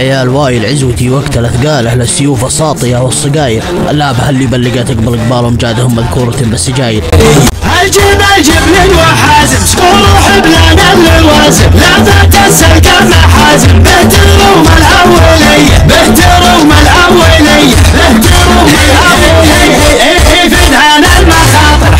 العيال وايل عزوتي وقت الاثقال، اهل السيوف الساطيه والصقاير، اللعبه اللي بلقت اقبل قبالهم جادهم مذكوره بالسجاير. الجبل وحازم سكور حبلنا اللوازم، لعبة السلقة محازم، بهتروم الأولية بهتروم الأولية بهتروم الأولية. فدعان المخاطر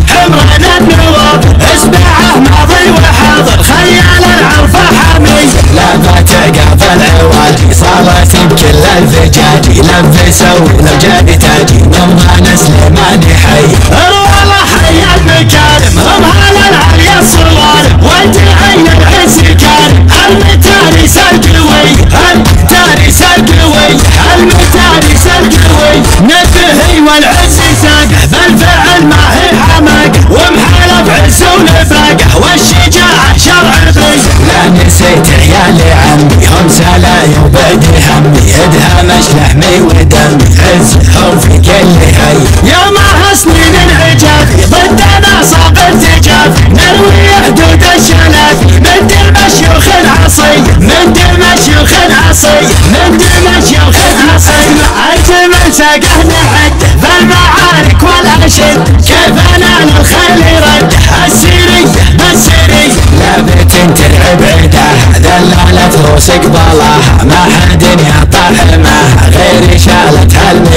حمرنا النواطر، اسبعه ماضي وحاضر، خيال العرف حمي. لعبة قاف العوالي صارت بكل الفجاجي، لبسوا لو جاني تاجي نمضان سليماني حي. والله حي المكارم رمال العليا الصوارم، وانت عين العز كارم، المتاريس القوي المتاريس القوي المتاريس القوي. نبهي والعز ساقه بالفعل ما هي حماقه، ومحارب عز ونفاقه والشجاعة شرع بي. لا نسيت عيالي عمي هم سلاي وبدي همي، ادهمش لحمي ودمي عزهم في كل هي. يوم سنين العجافي ضدنا صاب التجافي، نروي حدود الشلافي من دم شيوخ العصي من دم شيوخ العصي من دم شيوخ العصي. الجمل ساقه نعده بالمعارك والاشد، كيف نال الخيل رده السيريه بالسيريه. لابت تلعب عداها ذلالت روس قبالها، ما حد يعطى حماها غير شالت هالمي.